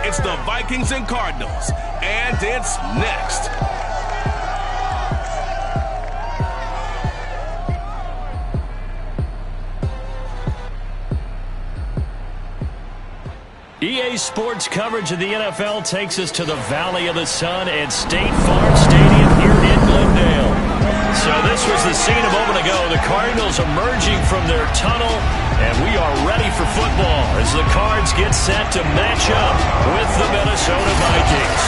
It's the Vikings and Cardinals, and it's next. EA Sports coverage of the NFL takes us to the Valley of the Sun at State Farm Stadium here in Glendale. So this was the scene a moment ago. The Cardinals emerging from their tunnel, and we are ready for football as the Cards get set to match up with the Minnesota Vikings.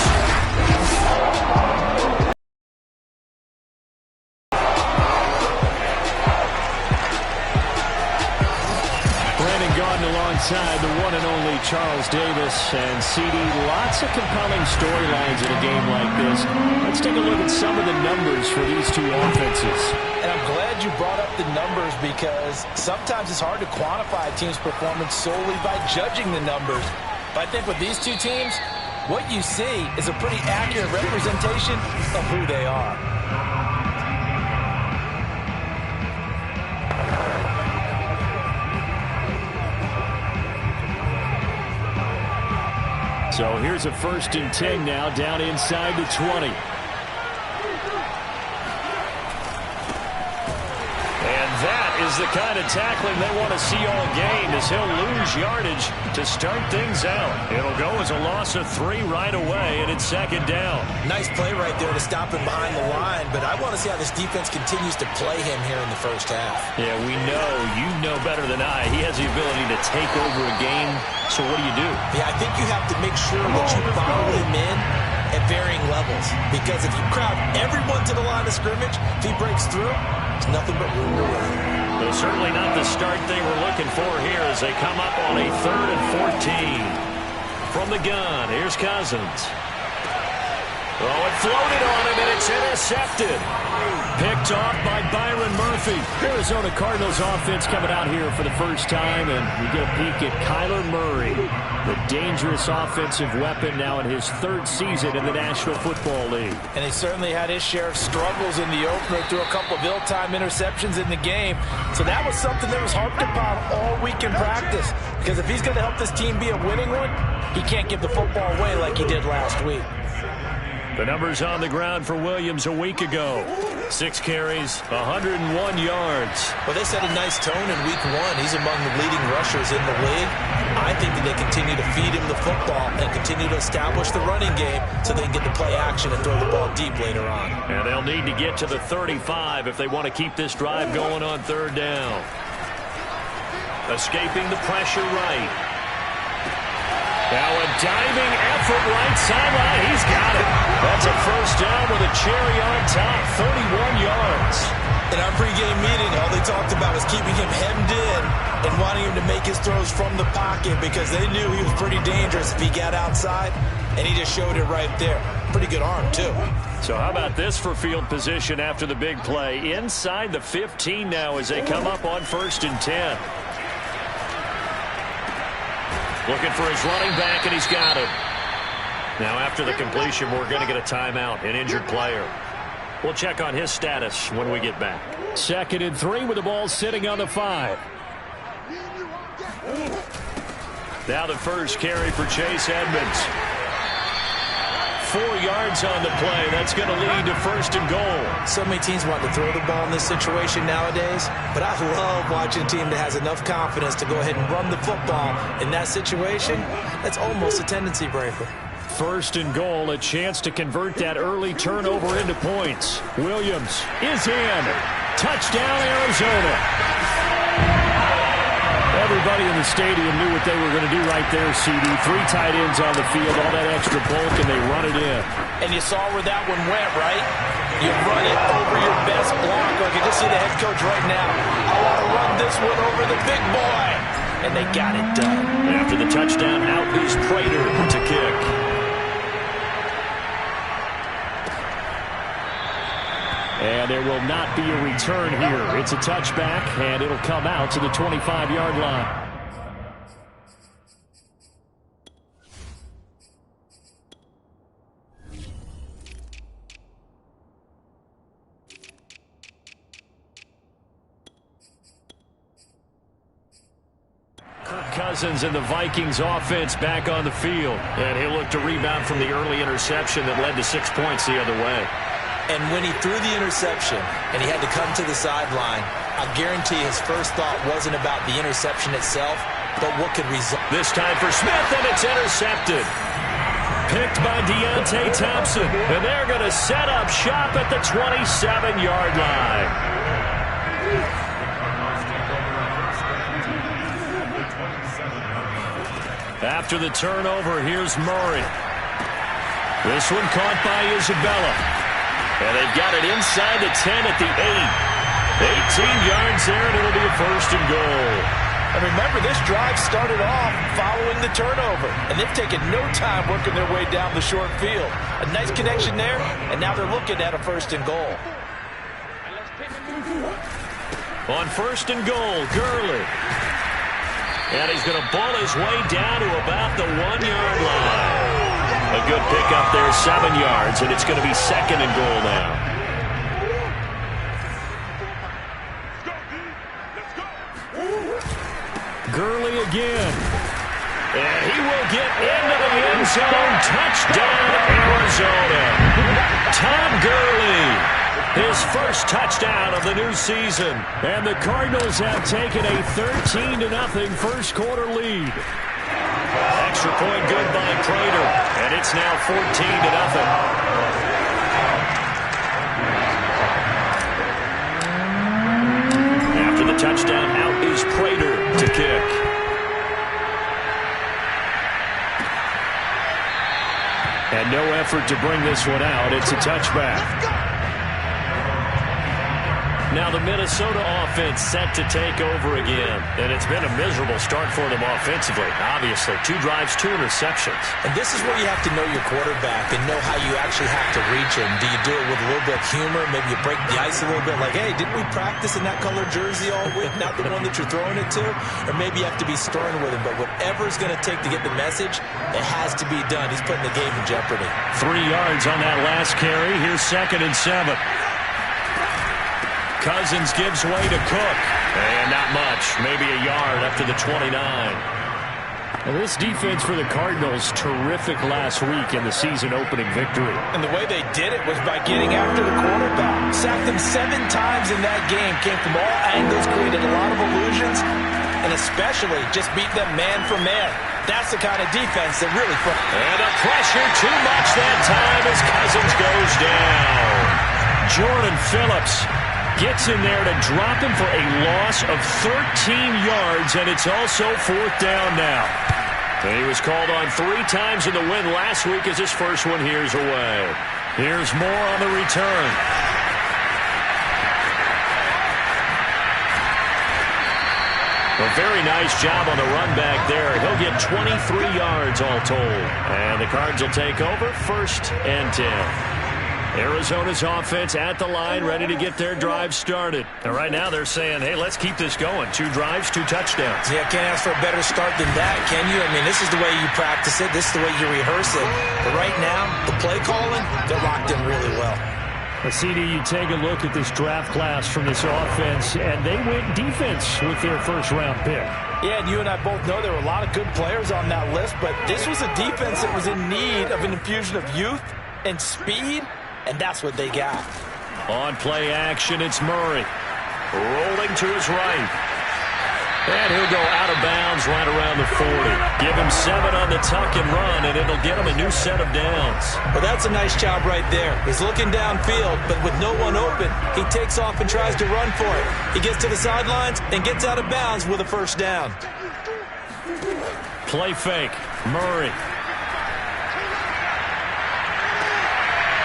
Alongside the one and only Charles Davis and CD. Lots of compelling storylines in a game like this. Let's take a look at some of the numbers for these two offenses. And I'm glad you brought up the numbers because sometimes it's hard to quantify a team's performance solely by judging the numbers. But I think with these two teams, what you see is a pretty accurate representation of who they are. So here's a 1st and 10 now, down inside the 20. And that is the kind of tackling they want to see all game as he'll lose yardage to start things out. It'll go as a loss of 3 right away, and it's 2nd down. Nice play right there to stop him behind the line, but I want to see how this defense continues to play him here in the first half. Yeah, we know, you know better than I, he has the ability to take over a game. So what do you do? Yeah, I think you have to make sure that you follow him in at varying levels. Because if you crowd everyone to the line of scrimmage, if he breaks through, there's nothing but room to run. Well, certainly not the start they were looking for here as they come up on a 3rd and 14. From the gun, here's Cousins. Oh, it floated on him, and it's intercepted. Picked off by Byron Murphy. Arizona Cardinals offense coming out here for the first time, and we get a peek at Kyler Murray, the dangerous offensive weapon now in his 3rd season in the National Football League. And he certainly had his share of struggles in the opener, threw a couple of ill-timed interceptions in the game. So that was something that was harped upon all week in practice. Because if he's going to help this team be a winning one, he can't give the football away like he did last week. The numbers on the ground for Williams a week ago. 6 carries, 101 yards. Well, they set a nice tone in week 1. He's among the leading rushers in the league. I think that they continue to feed him the football and continue to establish the running game so they can get to play action and throw the ball deep later on. And they'll need to get to the 35 if they want to keep this drive going on 3rd down. Escaping the pressure right. Now a diving effort right sideline. He's got it. That's a 1st down with a cherry on top, 31 yards. In our pregame meeting, all they talked about was keeping him hemmed in and wanting him to make his throws from the pocket because they knew he was pretty dangerous if he got outside, and he just showed it right there. Pretty good arm, too. So how about this for field position after the big play? Inside the 15 now as they come up on 1st and 10. Looking for his running back, and he's got it. Now, after the completion, we're going to get a timeout, an injured player. We'll check on his status when we get back. 2nd and 3 with the ball sitting on the 5. Now the first carry for Chase Edmonds. 4 yards on the play. That's going to lead to 1st and goal. So many teams want to throw the ball in this situation nowadays, but I love watching a team that has enough confidence to go ahead and run the football. In that situation, that's almost a tendency breaker. 1st and goal, a chance to convert that early turnover into points. Williams is in. Touchdown, Arizona. Everybody in the stadium knew what they were going to do right there, CD. 3 tight ends on the field, all that extra bulk, and they run it in. And you saw where that one went, right? You run it over your best block. I can just see the head coach right now. I want to run this one over the big boy. And they got it done. After the touchdown, out is Prater to kick. And there will not be a return here. It's a touchback, and it'll come out to the 25-yard line. Cousins and the Vikings offense back on the field. And he'll look to rebound from the early interception that led to 6 points the other way. And when he threw the interception and he had to come to the sideline, I guarantee his first thought wasn't about the interception itself, but what could result. This time for Smith, and it's intercepted. Picked by Deontay Thompson. And they're going to set up shop at the 27-yard line. After the turnover, here's Murray. This one caught by Isabella. And they've got it inside the 10 at the 8. 18 yards there, and it'll be a 1st and goal. And remember, this drive started off following the turnover, and they've taken no time working their way down the short field. A nice connection there, and now they're looking at a 1st and goal. On 1st and goal, Gurley. And he's going to ball his way down to about the 1-yard line. A good pickup there, 7 yards, and it's going to be 2nd and goal now. Gurley again. And he will get into the end zone. Touchdown, Arizona. Tom Gurley. His first touchdown of the new season. And the Cardinals have taken a 13-0 first quarter lead. Extra point good by Prater. And it's now 14-0. After the touchdown, out is Prater to kick. And no effort to bring this one out. It's a touchback. Now the Minnesota offense set to take over again. And it's been a miserable start for them offensively. Obviously, 2 drives, 2 interceptions. And this is where you have to know your quarterback and know how you actually have to reach him. Do you do it with a little bit of humor? Maybe you break the ice a little bit like, hey, didn't we practice in that color jersey all week? Not the one that you're throwing it to? Or maybe you have to be stern with him. But whatever it's going to take to get the message, it has to be done. He's putting the game in jeopardy. 3 yards on that last carry. Here's 2nd and 7. Cousins gives way to Cook. And not much. Maybe a yard up to the 29. Well, this defense for the Cardinals, terrific last week in the season-opening victory. And the way they did it was by getting after the quarterback. Sacked him 7 times in that game. Came from all angles, created a lot of illusions, and especially just beat them man for man. That's the kind of defense that really... And a pressure too much that time as Cousins goes down. Jordan Phillips gets in there to drop him for a loss of 13 yards, and it's also 4th down now. And he was called on 3 times in the win last week as his first one here's away. Here's more on the return. A very nice job on the run back there. He'll get 23 yards all told. And the Cards will take over 1st and 10. Arizona's offense at the line, ready to get their drive started. And right now they're saying, hey, let's keep this going. 2 drives, 2 touchdowns. Yeah, can't ask for a better start than that, can you? I mean, this is the way you practice it. This is the way you rehearse it. But right now, the play calling, they're locked in really well. CD, you take a look at this draft class from this offense, and they went defense with their first-round pick. Yeah, and you and I both know there were a lot of good players on that list, but this was a defense that was in need of an infusion of youth and speed, and that's what they got. On play action, it's Murray. Rolling to his right. And he'll go out of bounds right around the 40. Give him 7 on the tuck and run, and it'll get him a new set of downs. Well, that's a nice job right there. He's looking downfield, but with no one open, he takes off and tries to run for it. He gets to the sidelines and gets out of bounds with a first down. Play fake. Murray.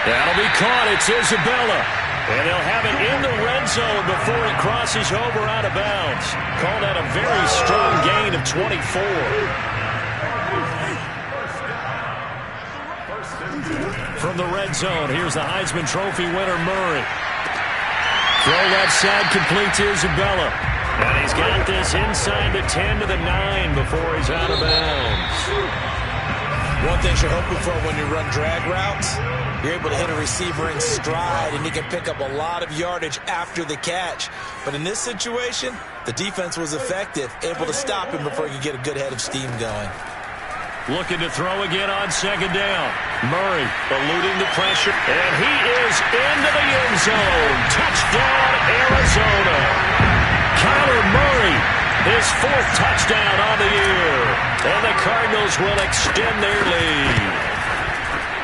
That'll be caught. It's Isabella. And they'll have it in the red zone before he crosses over out of bounds. Call that a very strong gain of 24. From the red zone, here's the Heisman Trophy winner, Murray. Throw left side complete to Isabella. And he's got this inside the 10 to the 9 before he's out of bounds. One thing you're hoping for when you run drag routes, you're able to hit a receiver in stride, and he can pick up a lot of yardage after the catch. But in this situation, the defense was effective, able to stop him before he could get a good head of steam going. Looking to throw again on second down. Murray eluding the pressure, and he is into the end zone. Touchdown, Arizona. Kyler Murray, his 4th touchdown on the year. And the Cardinals will extend their lead.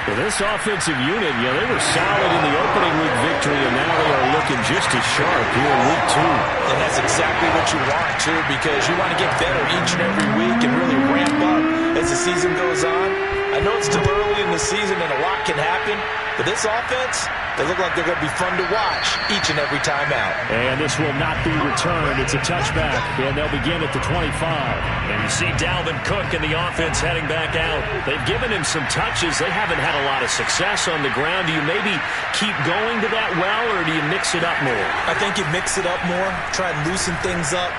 Well, this offensive unit, they were solid in the opening week victory, and now they are looking just as sharp here in week 2. And that's exactly what you want, too, because you want to get better each and every week and really ramp up as the season goes on. I know it's still early in the season and a lot can happen, but this offense, they look like they're going to be fun to watch each and every time out. And this will not be returned. It's a touchback, and they'll begin at the 25. And you see Dalvin Cook and the offense heading back out. They've given him some touches. They haven't had a lot of success on the ground. Do you maybe keep going to that well, or do you mix it up more? I think you mix it up more, try and loosen things up.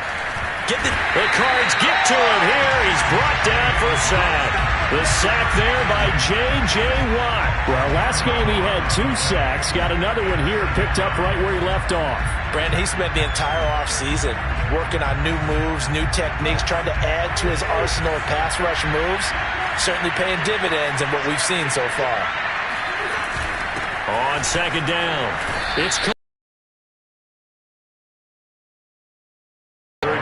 The Cards get to him here. He's brought down for a sack. The sack there by J.J. Watt. Well, last game he had 2 sacks. Got another one here, picked up right where he left off. Brandon, he spent the entire offseason working on new moves, new techniques, trying to add to his arsenal of pass rush moves. Certainly paying dividends in what we've seen so far. On second down, it's third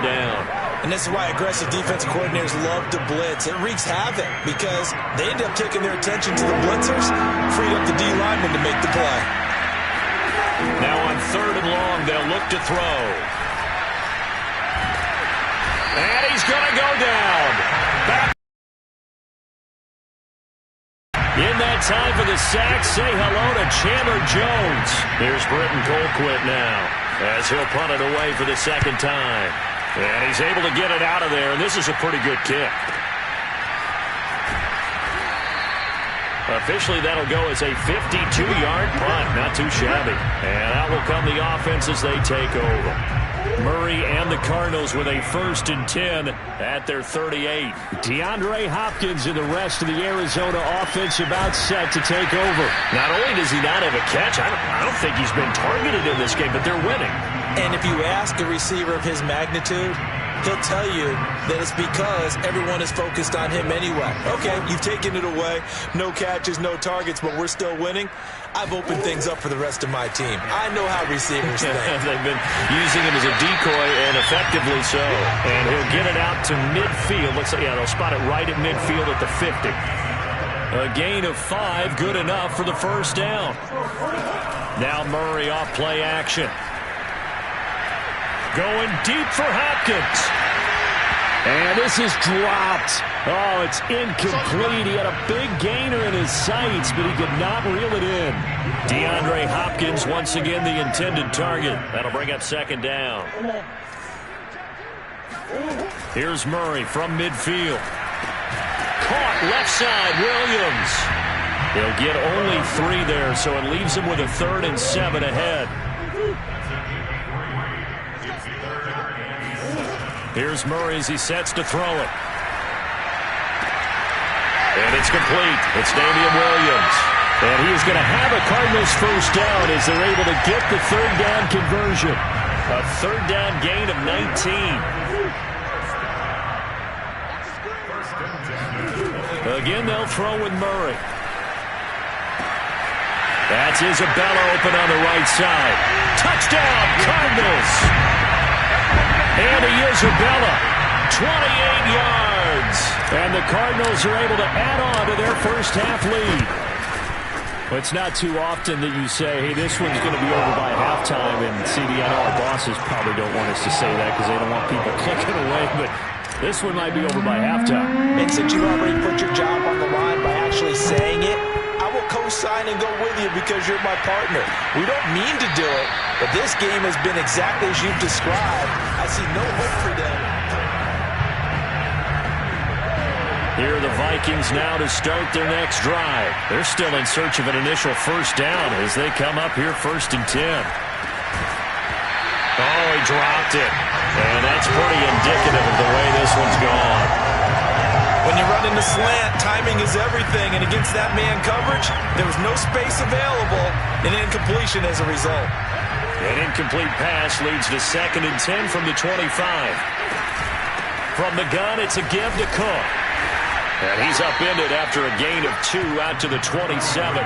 down. And this is why aggressive defensive coordinators love to blitz. It wreaks havoc because they end up taking their attention to the blitzers, freed up the D lineman to make the play. Now on 3rd and long, they'll look to throw. And he's going to go down. Back. In that time for the sack, say hello to Chandler Jones. Here's Britton Colquitt now as he'll punt it away for the 2nd time. And he's able to get it out of there, and this is a pretty good kick. Officially, that'll go as a 52-yard punt. Not too shabby. And out will come the offense as they take over. Murray and the Cardinals with a 1st and 10 at their 38. DeAndre Hopkins and the rest of the Arizona offense about set to take over. Not only does he not have a catch, I don't think he's been targeted in this game, but they're winning. And if you ask a receiver of his magnitude, he'll tell you that it's because everyone is focused on him anyway. Okay, you've taken it away. No catches, no targets, but we're still winning. I've opened things up for the rest of my team. I know how receivers think. They've been using him as a decoy, and effectively so. And he'll get it out to midfield. Looks like, they'll spot it right at midfield at the 50. A gain of 5, good enough for the 1st down. Now Murray off play action. Going deep for Hopkins. And this is dropped. Oh, it's incomplete. He had a big gainer in his sights, but he could not reel it in. DeAndre Hopkins, once again, the intended target. That'll bring up 2nd down. Here's Murray from midfield. Caught left side, Williams. He'll get only 3 there, so it leaves him with a 3rd and 7 ahead. Here's Murray as he sets to throw it. And it's complete. It's Damian Williams. And he is going to have a Cardinals 1st down as they're able to get the 3rd down conversion. A 3rd down gain of 19. Again, they'll throw with Murray. That's Isabella open on the right side. Touchdown, Cardinals! And Isabella, 28 yards. And the Cardinals are able to add on to their 1st half lead. Well, it's not too often that you say, hey, this one's going to be over by halftime. And CD, I know our bosses probably don't want us to say that because they don't want people clicking away. But this one might be over by halftime. And since you already put your job on the line by actually saying it, I will co-sign and go with you because you're my partner. We don't mean to do it, but this game has been exactly as you've described. I see no hope for them. Here are the Vikings now to start their next drive. They're still in search of an initial 1st down as they come up here 1st and 10. Oh, he dropped it. And that's pretty indicative of the way this one's gone. When you run in the slant, timing is everything, and against that man coverage, there was no space available, and incompletion as a result. An incomplete pass leads to 2nd and 10 from the 25. From the gun, it's a give to Cook. And he's upended after a gain of 2 out to the 27.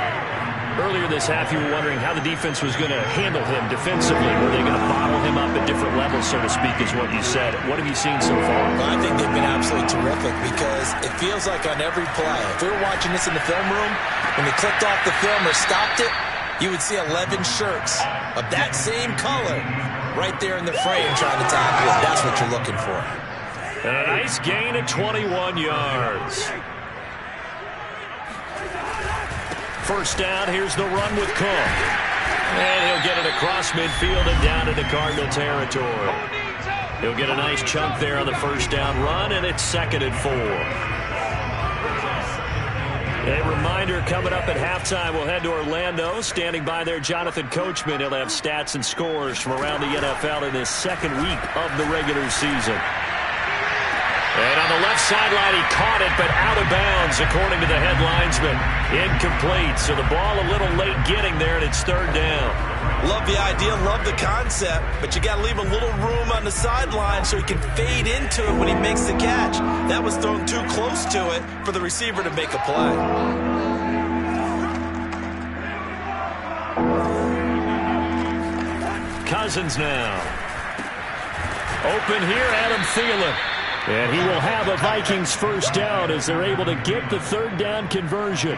Earlier this half, you were wondering how the defense was going to handle him defensively. Were they going to bottle him up at different levels, so to speak, is what you said. What have you seen so far? Well, I think they've been absolutely terrific because it feels like on every play, if we were watching this in the film room, when they clicked off the film or stopped it, you would see 11 shirts of that same color right there in the frame trying to tackle it. That's what you're looking for. And a nice gain of 21 yards. First down, here's the run with Cook. And he'll get it across midfield and down into Cardinal territory. He'll get a nice chunk there on the first down run, and it's 2nd and 4. A reminder coming up at halftime, we'll head to Orlando. Standing by there, Jonathan Coachman. He'll have stats and scores from around the NFL in this 2nd week of the regular season. And on the left sideline, he caught it, but out of bounds, according to the head linesman. Incomplete, so the ball a little late getting there, and it's 3rd down. Love the idea, love the concept, but you got to leave a little room on the sideline so he can fade into it when he makes the catch. That was thrown too close to it for the receiver to make a play. Cousins now. Open here, Adam Thielen. And he will have a Vikings first down as they're able to get the 3rd down conversion.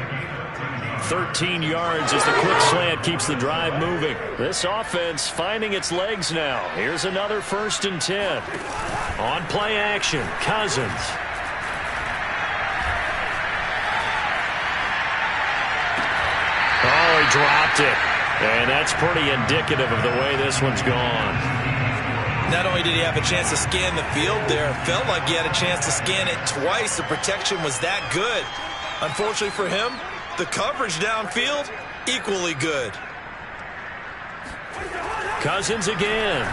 13 yards as the quick slant keeps the drive moving. This offense finding its legs now. Here's another 1st and 10. On play action, Cousins. Oh, he dropped it. And that's pretty indicative of the way this one's gone. Not only did he have a chance to scan the field there, it felt like he had a chance to scan it twice. The protection was that good. Unfortunately for him, the coverage downfield, equally good. Cousins again.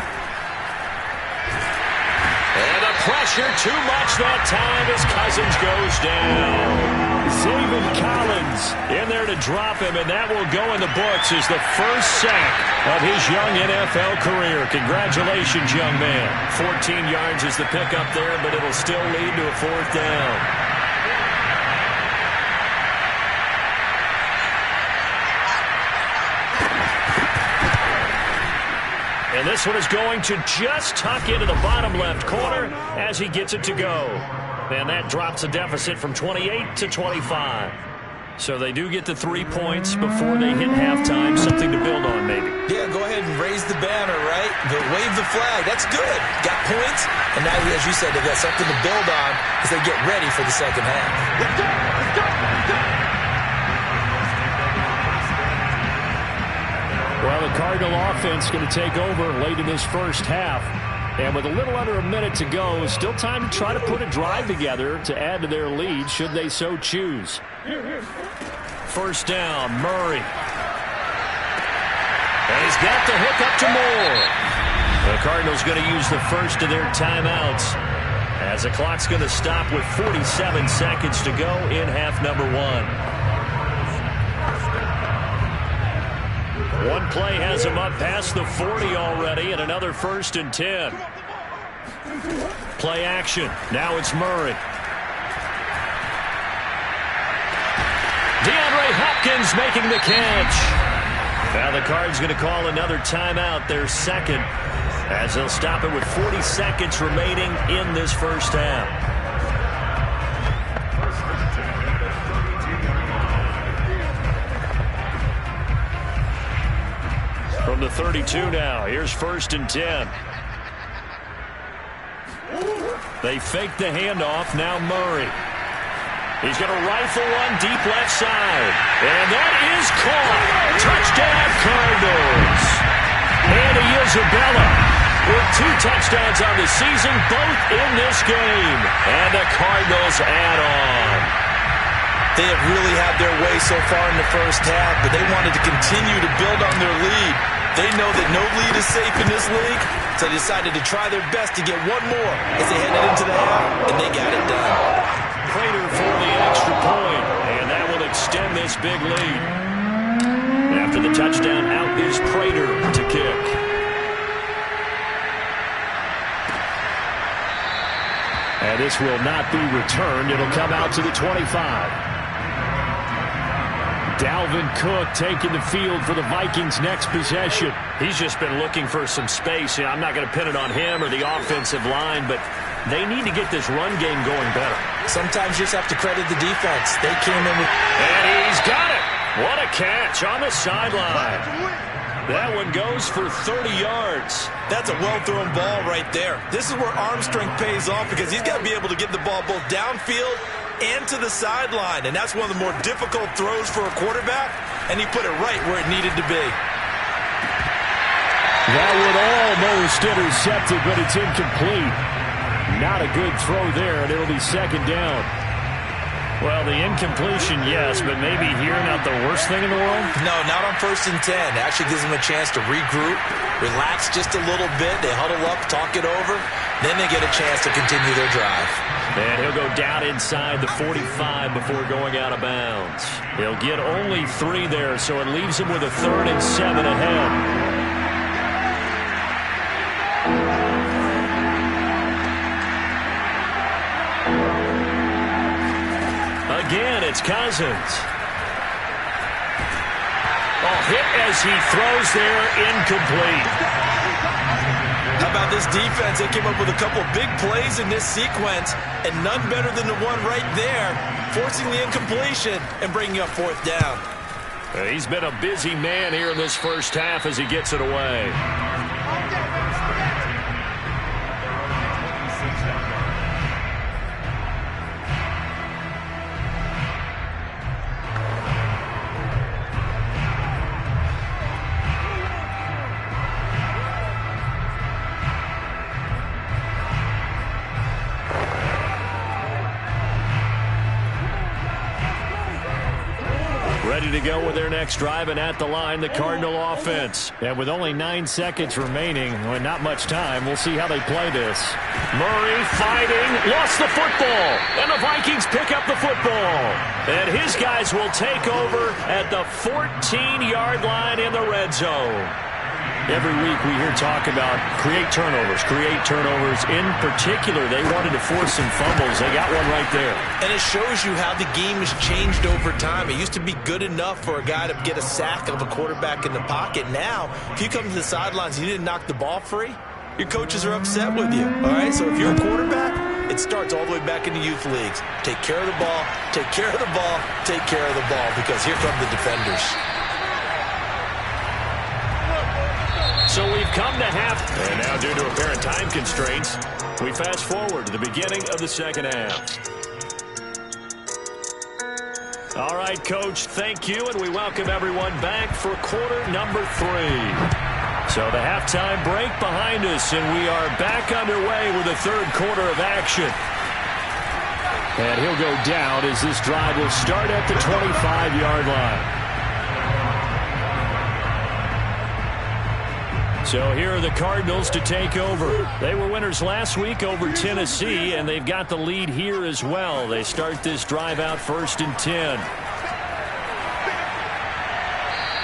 And the pressure too much that time as Cousins goes down. Zaven Collins in there to drop him, and that will go in the books as the first sack of his young NFL career. Congratulations, young man. 14 yards is the pickup there, but it'll still lead to a 4th down. And this one is going to just tuck into the bottom left corner as he gets it to go. And that drops the deficit from 28 to 25. So they do get the 3 points before they hit halftime. Something to build on, maybe. Yeah, go ahead and raise the banner, right? Wave the flag. That's good. Got points. And now, as you said, they've got something to build on as they get ready for the second half. Let's go, let's go, let's go. Well, the Cardinal offense going to take over late in this first half. And with a little under a minute to go, still time to try to put a drive together to add to their lead should they so choose. First down, Murray. And he's got the hook up to Moore. The Cardinals going to use the first of their timeouts as the clock's going to stop with 47 seconds to go in half number 1. One play has him up past the 40 already, and another 1st and 10. Play action. Now it's Murray. DeAndre Hopkins making the catch. Now the Cards going to call another timeout, their second, as they'll stop it with 40 seconds remaining in this first half. From the 32 now, here's 1st and 10. They fake the handoff, now Murray. He's going to rifle one deep left side. And that is caught. Touchdown, Cardinals. Andy Isabella with 2 touchdowns on the season, both in this game. And the Cardinals add on. They have really had their way so far in the first half, but they wanted to continue to build on their lead. They know that no lead is safe in this league, so they decided to try their best to get one more as they headed into the half, and they got it done. Prater for the extra point, and that will extend this big lead. After the touchdown, out is Prater to kick. And this will not be returned. It'll come out to the 25. Dalvin Cook taking the field for the Vikings' next possession. He's just been looking for some space. I'm not going to pin it on him or the offensive line, but they need to get this run game going better. Sometimes you just have to credit the defense. They came in with... And he's got it. What a catch on the sideline. That one goes for 30 yards. That's a well-thrown ball right there. This is where arm strength pays off because he's got to be able to get the ball both downfield and to the sideline, and that's one of the more difficult throws for a quarterback, and he put it right where it needed to be. That would almost intercept it, but it's incomplete. Not a good throw there, and it'll be second down. Well, the incompletion, yes, but maybe here not the worst thing in the world? No, not on 1st and 10. It actually gives them a chance to regroup, relax just a little bit. They huddle up, talk it over. Then they get a chance to continue their drive. And he'll go down inside the 45 before going out of bounds. He'll get only 3 there, so it leaves him with a 3rd and 7 ahead. Again, it's Cousins. Oh, hit as he throws there, incomplete. How about this defense? They came up with a couple big plays in this sequence, and none better than the one right there, forcing the incompletion and bringing up 4th down. He's been a busy man here in this first half as he gets it away. Ready to go with their next drive, and at the line, the Cardinal offense. And with only 9 seconds remaining, well, not much time, we'll see how they play this. Murray fighting, lost the football, and the Vikings pick up the football. And his guys will take over at the 14-yard line in the red zone. Every week we hear talk about create turnovers. In particular, they wanted to force some fumbles. They got one right there. And it shows you how the game has changed over time. It used to be good enough for a guy to get a sack of a quarterback in the pocket. Now, if you come to the sidelines and you didn't knock the ball free, your coaches are upset with you. All right, so if you're a quarterback, it starts all the way back in the youth leagues. Take care of the ball, take care of the ball, take care of the ball, because here come the defenders. So we've come to half, and now due to apparent time constraints, we fast forward to the beginning of the second half. All right, Coach, thank you, and we welcome everyone back for quarter number 3. So the halftime break behind us, and we are back underway with the third quarter of action. And he'll go down as this drive will start at the 25-yard line. So here are the Cardinals to take over. They were winners last week over Tennessee, and they've got the lead here as well. They start this drive out 1st and 10.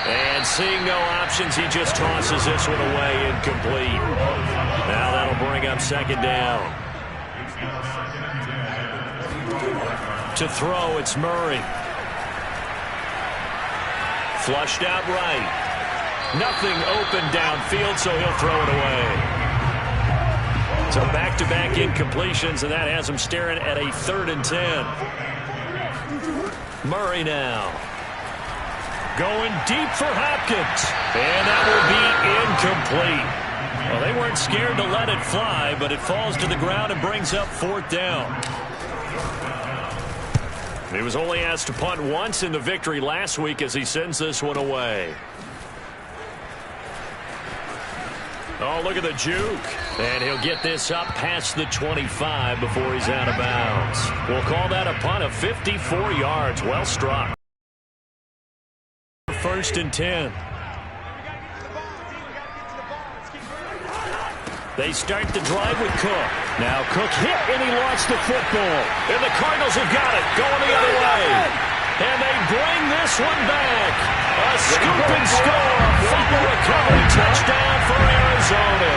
And seeing no options, he just tosses this one away, incomplete. Now that'll bring up 2nd down. To throw, it's Murray. Flushed out right. Nothing open downfield, so he'll throw it away. So back-to-back incompletions, and that has him staring at a 3rd and 10. Murray now. Going deep for Hopkins. And that will be incomplete. Well, they weren't scared to let it fly, but it falls to the ground and brings up 4th down. He was only asked to punt once in the victory last week as he sends this one away. Oh, look at the juke. And he'll get this up past the 25 before he's out of bounds. We'll call that a punt of 54 yards. Well struck. 1st and 10. They start the drive with Cook. Now Cook hit, and he lost the football. And the Cardinals have got it, going the other way. And they bring this one back. A scoop and score. Fumble recovery touchdown for Arizona.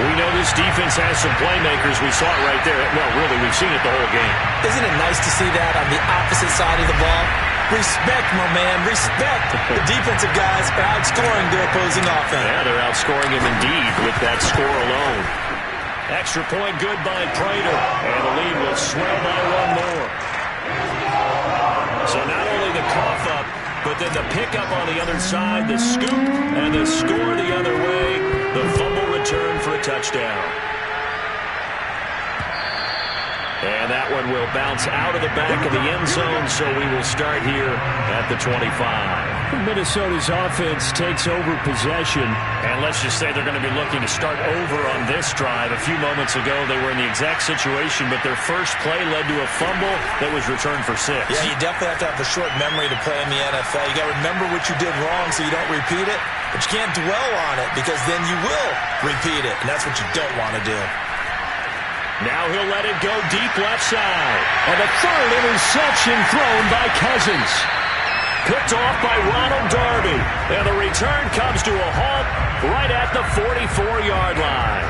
We know this defense has some playmakers. We saw it right there. Well, really, we've seen it the whole game. Isn't it nice to see that on the opposite side of the ball? Respect, my man, respect. The defensive guys are outscoring their opposing offense. Yeah, they're outscoring him indeed with that score alone. Extra point good by Prater. And the lead will swell by one more. So not only the cough up, but then the pickup on the other side, the scoop, and the score the other way. The fumble return for a touchdown. And that one will bounce out of the back of the end zone, so we will start here at the 25. Minnesota's offense takes over possession. And let's just say they're going to be looking to start over on this drive. A few moments ago, they were in the exact situation, but their first play led to a fumble that was returned for 6. Yeah, you definitely have to have a short memory to play in the NFL. You got to remember what you did wrong so you don't repeat it, but you can't dwell on it because then you will repeat it, and that's what you don't want to do. Now he'll let it go deep left side. And the third interception thrown by Cousins. Picked off by Ronald Darby. And the return comes to a halt right at the 44-yard line.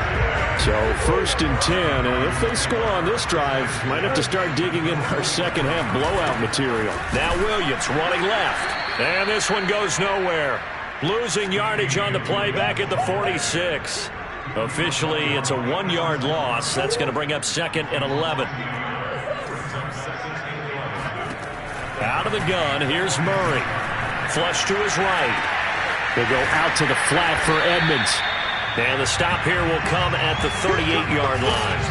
So 1st and 10. And if they score on this drive, might have to start digging in our second-half blowout material. Now Williams running left. And this one goes nowhere. Losing yardage on the play back at the 46. Officially, it's a 1-yard loss. That's going to bring up 2nd and 11. Out of the gun, here's Murray. Flush to his right. They go out to the flat for Edmonds. And the stop here will come at the 38-yard line.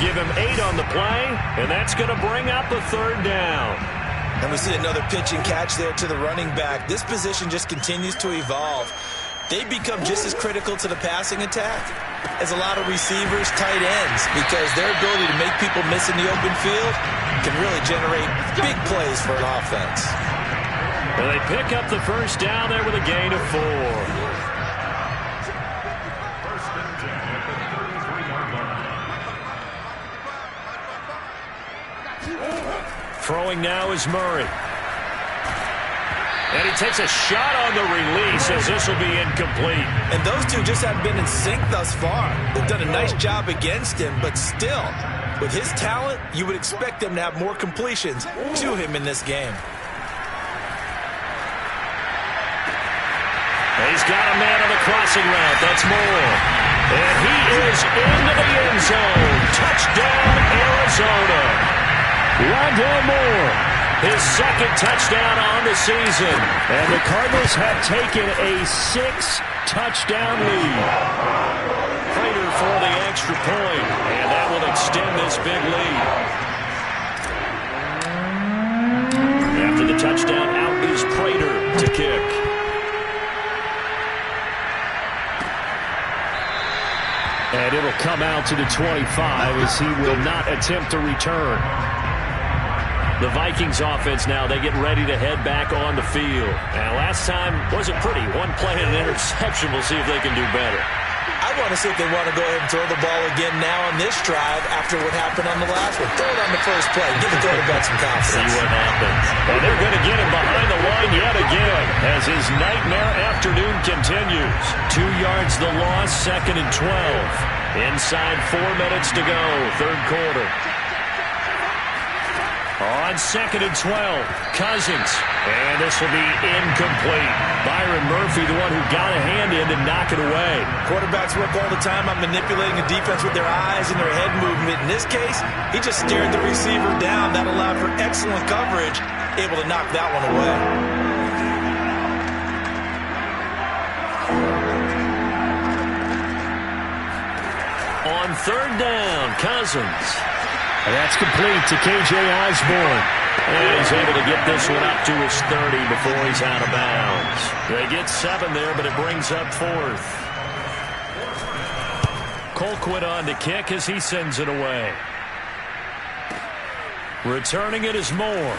Give him 8 on the play, and that's going to bring up a 3rd down. And we see another pitch and catch there to the running back. This position just continues to evolve. They become just as critical to the passing attack as a lot of receivers, tight ends, because their ability to make people miss in the open field can really generate big plays for an offense. Well, they pick up the first down there with a gain of 4. Throwing now is Murray. And he takes a shot on the release as this will be incomplete. And those two just haven't been in sync thus far. They've done a nice job against him, but still, with his talent, you would expect them to have more completions to him in this game. He's got a man on the crossing route. That's Moore. And he is into the end zone. Touchdown, Arizona. Rondale Moore. His 2nd touchdown on the season. And the Cardinals have taken a 6-touchdown lead. Prater for the extra point, and that will extend this big lead. After the touchdown, out is Prater to kick. And it'll come out to the 25 as he will not attempt to return. The Vikings offense now, they get ready to head back on the field. Now, last time wasn't pretty. 1 play and an interception. We'll see if they can do better. I want to see if they want to go ahead and throw the ball again now on this drive after what happened on the last one. Throw it on the first play. Give the quarterback some confidence. See what happens. And they're going to get him behind the line yet again as his nightmare afternoon continues. 2 yards the loss, 2nd and 12. Inside 4 minutes to go, 3rd quarter. On 2nd and 12, Cousins. And this will be incomplete. Byron Murphy, the one who got a hand in to knock it away. Quarterbacks work all the time on manipulating a defense with their eyes and their head movement. In this case, he just stared the receiver down. That allowed for excellent coverage, able to knock that one away. On 3rd down, Cousins. And that's complete to K.J. Osborne. And he's able to get this one up to his 30 before he's out of bounds. They get 7 there, but it brings up 4th. Colquitt on to kick as he sends it away. Returning it is Moore.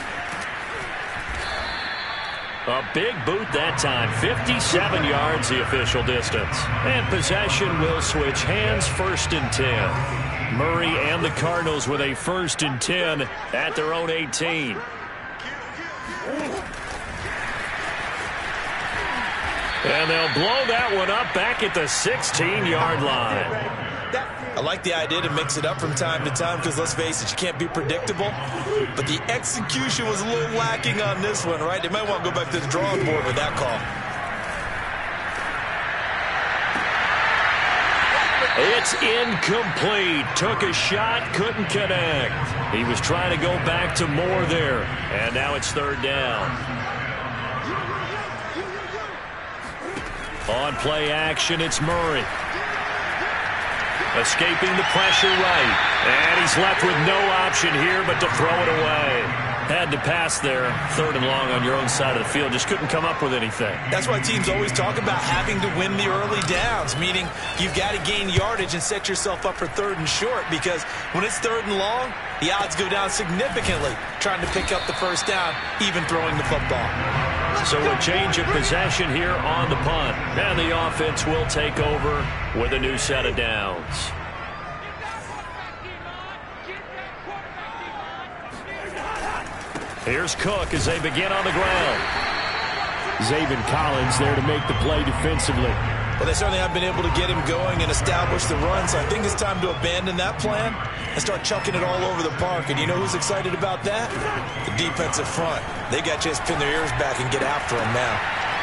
A big boot that time. 57 yards the official distance. And possession will switch hands. 1st and 10. Murray and the Cardinals with a 1st and 10 at their own 18. And they'll blow that one up back at the 16-yard line. I like the idea to mix it up from time to time because, let's face it, you can't be predictable. But the execution was a little lacking on this one, right? They might want to go back to the drawing board with that call. It's incomplete. Took a shot, couldn't connect. He was trying to go back to Moore there. And now it's 3rd down. On play action, it's Murray. Escaping the pressure right. And he's left with no option here but to throw it away. Had to pass there. 3rd and long on your own side of the field. Just couldn't come up with anything. That's why teams always talk about having to win the early downs, meaning you've got to gain yardage and set yourself up for 3rd and short, because when it's 3rd and long, the odds go down significantly trying to pick up the 1st down, even throwing the football. So a change of possession here on the punt. And the offense will take over with a new set of downs. Here's Cook as they begin on the ground. Zaven Collins there to make the play defensively. Well, they certainly have been able to get him going and establish the run, so I think it's time to abandon that plan and start chucking it all over the park. And you know who's excited about that? The defensive front. They got a chance to pin their ears back and get after him now.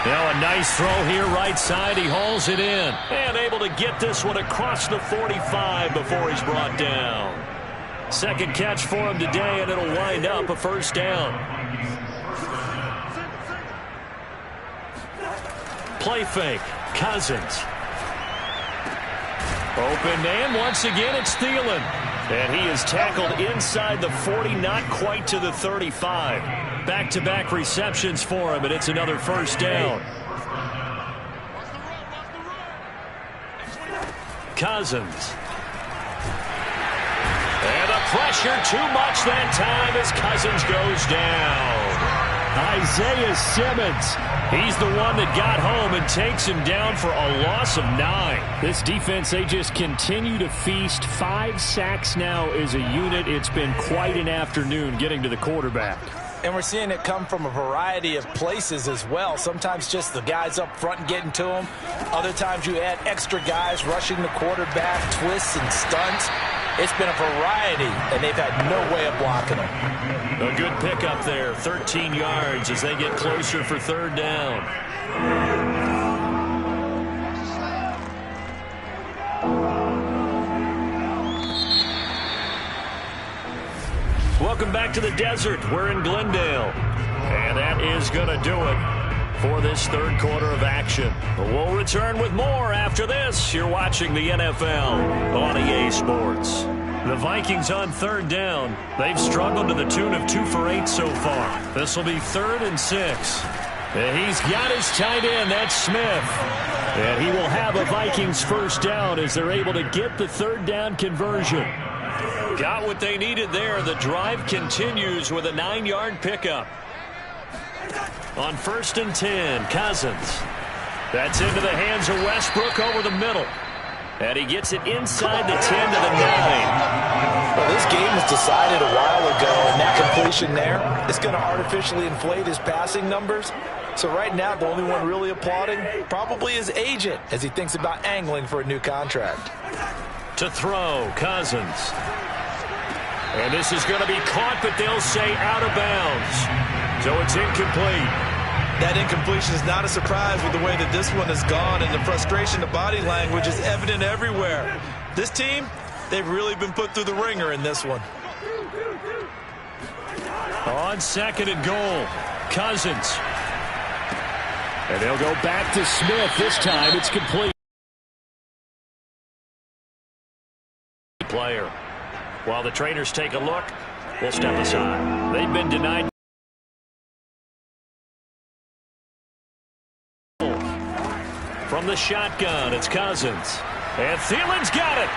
Now a nice throw here right side. He hauls it in. And able to get this one across the 45 before he's brought down. 2nd catch for him today, and it'll wind up a 1st down. Play fake. Cousins. Open man. Once again, it's Thielen. And he is tackled inside the 40, not quite to the 35. Back-to-back receptions for him, and it's another 1st down. Cousins. And the pressure too much that time as Cousins goes down. Isaiah Simmons. He's the one that got home and takes him down for a loss of 9. This defense, they just continue to feast. 5 sacks now as a unit. It's been quite an afternoon getting to the quarterback. And we're seeing it come from a variety of places as well. Sometimes just the guys up front and getting to them. Other times you add extra guys rushing the quarterback, twists and stunts. It's been a variety, and they've had no way of blocking them. A good pickup there, 13 yards as they get closer for 3rd down. Welcome back to the desert. We're in Glendale. And that is going to do it for this 3rd quarter of action. We'll return with more after this. You're watching the NFL on EA Sports. The Vikings on 3rd down. They've struggled to the tune of 2 for 8 so far. This will be 3rd and 6. And he's got his tight end. That's Smith. And he will have a Vikings 1st down as they're able to get the 3rd down conversion. Got what they needed there. The drive continues with a 9-yard pickup. On 1st and 10, Cousins. That's into the hands of Westbrook over the middle. And he gets it inside the 10 to the 9. Well, this game was decided a while ago, and that completion there is going to artificially inflate his passing numbers. So right now, the only one really applauding probably his agent as he thinks about angling for a new contract. To throw, Cousins. And this is going to be caught, but they'll say out of bounds. So it's incomplete. That incompletion is not a surprise with the way that this one has gone, and the frustration of body language is evident everywhere. This team, they've really been put through the ringer in this one. On 2nd and goal, Cousins. And they'll go back to Smith. This time it's complete. Player. While the trainers take a look, we'll step aside. They've been denied. From the shotgun, it's Cousins. And Thielen's got it.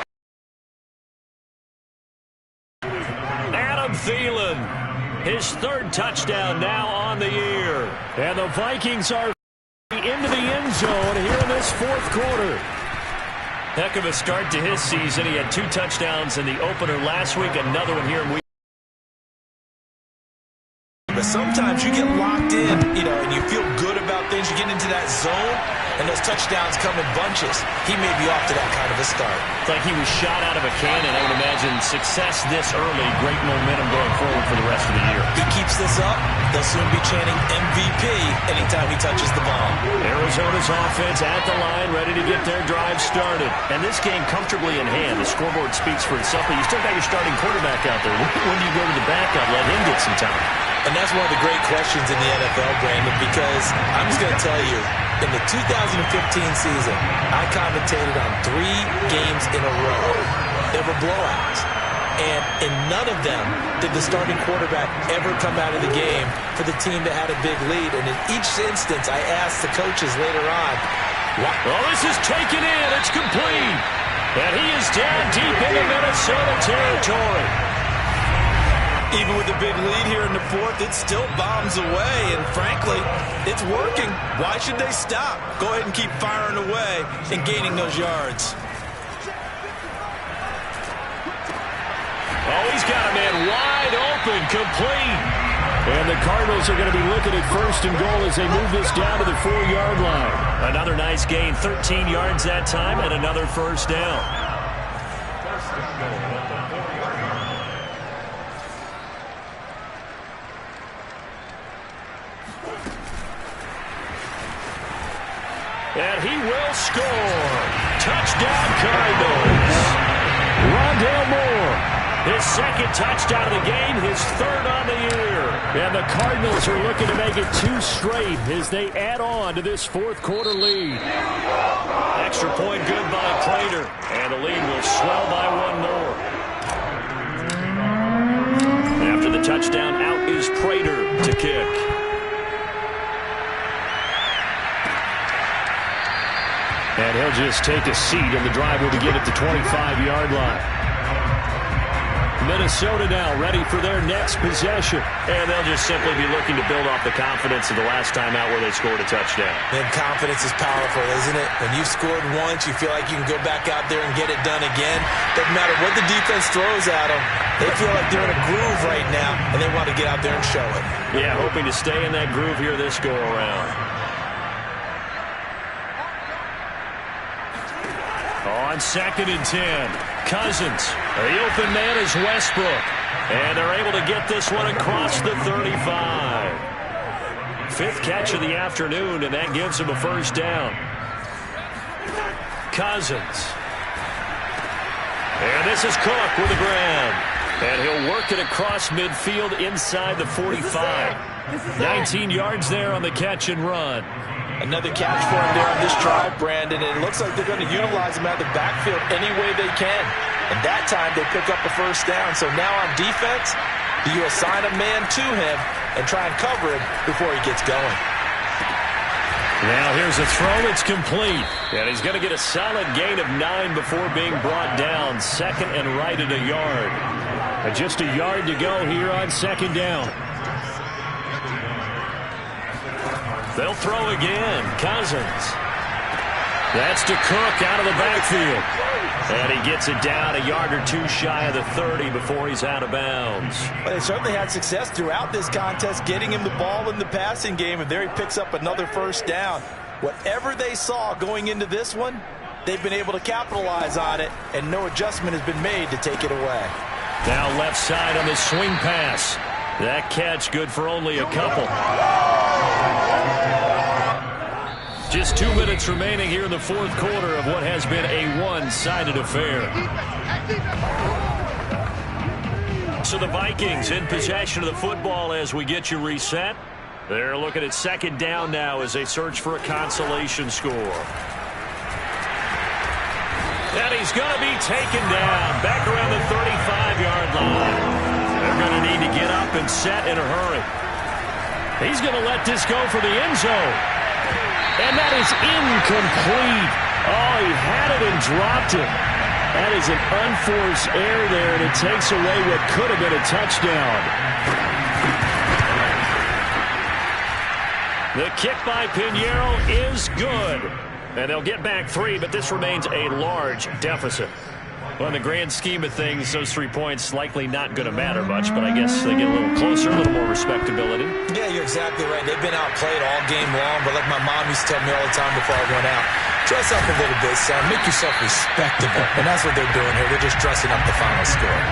Adam Thielen. His third touchdown now on the year. And the Vikings are into the end zone here in this fourth quarter. Heck of a start to his season. He had 2 touchdowns in the opener last week, another one here in week. But sometimes you get locked in, and you feel good about things. You get into that zone, and those touchdowns come in bunches. He may be off to that kind of a start. It's like he was shot out of a cannon. I would imagine success this early, great momentum going forward for the rest of the year. He keeps this up, they'll soon be chanting MVP anytime he touches the ball. Arizona's offense at the line, ready to get their drive started. And this game comfortably in hand. The scoreboard speaks for itself, but you still got your starting quarterback out there. When do you go to the backup, let him get some time? And that's one of the great questions in the NFL, Brandon, because I'm just going to tell you, in the 2015 season, I commentated on 3 games in a row. They were blowouts. And in none of them did the starting quarterback ever come out of the game for the team that had a big lead. And in each instance, I asked the coaches later on, well, this is taken in. It's complete. And he is down deep into Minnesota territory. Even with a big lead here in the fourth, it still bombs away, and frankly, it's working. Why should they stop? Go ahead and keep firing away and gaining those yards. Oh, he's got a man wide open, complete. And the Cardinals are going to be looking at 1st and goal as they move this down to the 4-yard line. Another nice gain, 13 yards that time, and another first down. And he will score. Touchdown, Cardinals. Rondale Moore, his 2nd touchdown of the game, his 3rd on the year. And the Cardinals are looking to make it 2 straight as they add on to this fourth quarter lead. Extra point good by Prater. And the lead will swell by 1 more. After the touchdown, out is Prater to kick. And he'll just take a seat, and the drive will begin at the 25-yard line. Minnesota now ready for their next possession. And they'll just simply be looking to build off the confidence of the last time out where they scored a touchdown. And confidence is powerful, isn't it? When you've scored once, you feel like you can go back out there and get it done again. Doesn't matter what the defense throws at them. They feel like they're in a groove right now, and they want to get out there and show it. Yeah, hoping to stay in that groove here this go-around. On 2nd and 10, Cousins. The open man is Westbrook. And they're able to get this one across the 35. 5th catch of the afternoon, and that gives him a first down. Cousins. And this is Cook with the ground. And he'll work it across midfield inside the 45. 19 yards there on the catch and run. Another catch for him there on this drive, Brandon, and it looks like they're going to utilize him out of the backfield any way they can. And that time they pick up a first down. So now on defense, do you assign a man to him and try and cover him before he gets going? Now here's a throw. It's complete. And he's going to get a solid gain of 9 before being brought down. 2nd and right at a yard. And just a yard to go here on 2nd down. They'll throw again. Cousins. That's to Cook out of the backfield. And he gets it down a yard or 2 shy of the 30 before he's out of bounds. Well, they certainly had success throughout this contest, getting him the ball in the passing game, and there he picks up another first down. Whatever they saw going into this one, they've been able to capitalize on it, and no adjustment has been made to take it away. Now left side on the swing pass. That catch good for only a couple. Just 2 minutes remaining here in the fourth quarter of what has been a one-sided affair. So the Vikings in possession of the football as we get you reset. They're looking at 2nd down now as they search for a consolation score. And he's going to be taken down back around the 35-yard line. They're going to need to get up and set in a hurry. He's going to let this go for the end zone. And that is incomplete. Oh, he had it and dropped it. That is an unforced error there, and it takes away what could have been a touchdown. The kick by Pinheiro is good. And they'll get back 3, but this remains a large deficit. Well, in the grand scheme of things, those 3 points likely not going to matter much, but I guess they get a little closer, a little more respectability. Yeah, you're exactly right. They've been outplayed all game long, but like my mom used to tell me all the time before I went out, dress up a little bit, son. Make yourself respectable. And that's what they're doing here. They're just dressing up the final score.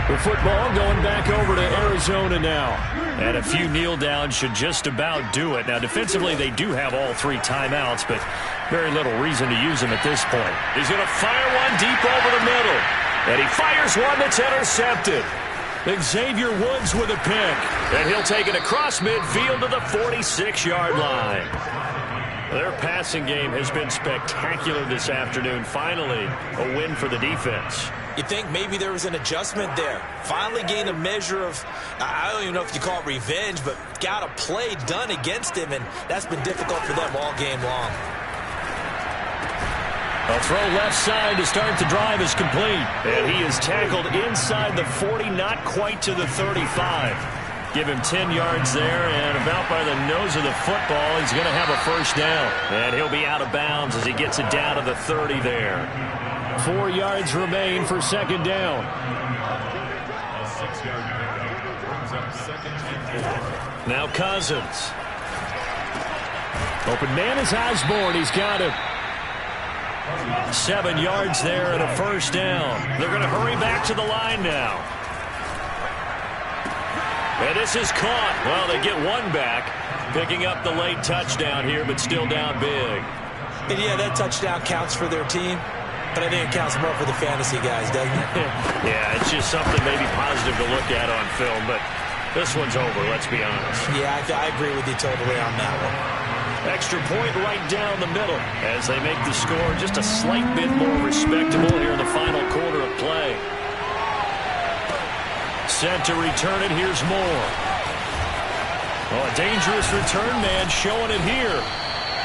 The football going back over to Arizona now. And a few kneel downs should just about do it. Now, defensively, they do have all 3 timeouts, but very little reason to use them at this point. He's going to fire one deep over the middle. And he fires one that's intercepted. Xavier Woods with a pick. And he'll take it across midfield to the 46-yard line. Their passing game has been spectacular this afternoon. Finally, a win for the defense. You think maybe there was an adjustment there. Finally gained a measure of, I don't even know if you call it revenge, but got a play done against him, and that's been difficult for them all game long. A throw left side to start the drive is complete. And he is tackled inside the 40, not quite to the 35. Give him 10 yards there, and about by the nose of the football, he's going to have a first down. And he'll be out of bounds as he gets it down to the 30 there. 4 yards remain for second down. Now Cousins. Open man is Osborne. He's got it. 7 yards there and a first down. They're going to hurry back to the line now. And this is caught. Well, they get one back, picking up the late touchdown here, but still down big. And yeah, that touchdown counts for their team, but I think it counts more for the fantasy guys, doesn't it? Yeah, it's just something maybe positive to look at on film, but this one's over, let's be honest. Yeah, I agree with you totally on that one. Extra point right down the middle as they make the score just a slight bit more respectable here in the final quarter of play. Set to return it. Here's Moore. Oh, a dangerous return man showing it here.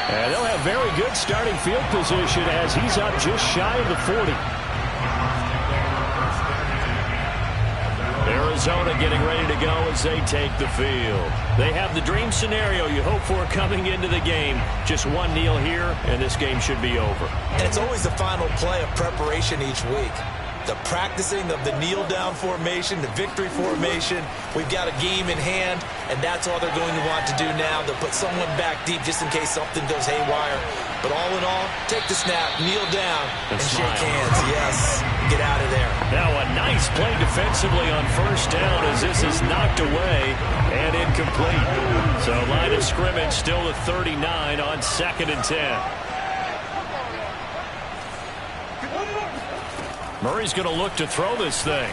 And they'll have very good starting field position as he's up just shy of the 40. Arizona getting ready to go as they take the field. They have the dream scenario you hope for coming into the game. Just one kneel here, and this game should be over. And it's always the final play of preparation each week. The practicing of the kneel-down formation, the victory formation. We've got a game in hand, and that's all they're going to want to do now. They'll put someone back deep just in case something goes haywire. But all in all, take the snap, kneel down, and shake hands. Yes, get out of there. Now a nice play defensively on first down as this is knocked away and incomplete. So line of scrimmage still at 39 on 2nd and 10. Murray's going to look to throw this thing.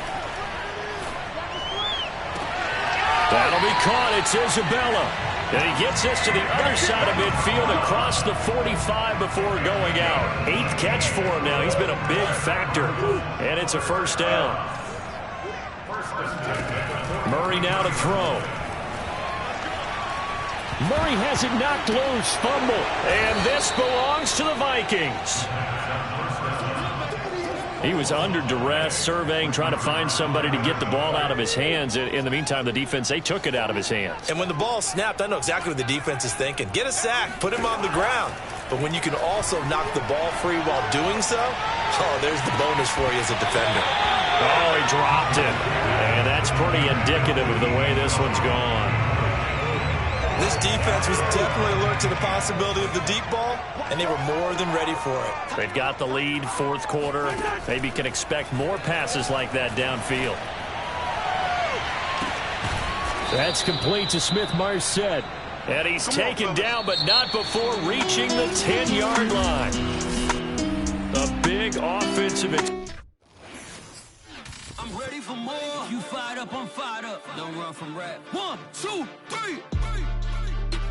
That'll be caught. It's Isabella. And he gets this to the other side of midfield across the 45 before going out. 8th catch for him now. He's been a big factor. And it's a first down. Murray now to throw. Murray has it knocked loose. Fumble. And this belongs to the Vikings. He was under duress, surveying, trying to find somebody to get the ball out of his hands. In the meantime, the defense, they took it out of his hands. And when the ball snapped, I know exactly what the defense is thinking. Get a sack, put him on the ground. But when you can also knock the ball free while doing so, oh, there's the bonus for you as a defender. Oh, he dropped it. And that's pretty indicative of the way this one's gone. This defense was definitely alert to the possibility of the deep ball, and they were more than ready for it. They've got the lead, 4th quarter. Maybe can expect more passes like that downfield. That's complete to Smith-Marset. And he's taken down, but not before reaching the 10-yard line. A big offensive. I'm ready for more. You fired up, I'm fired up. Don't run from rap. 1, 2, 3.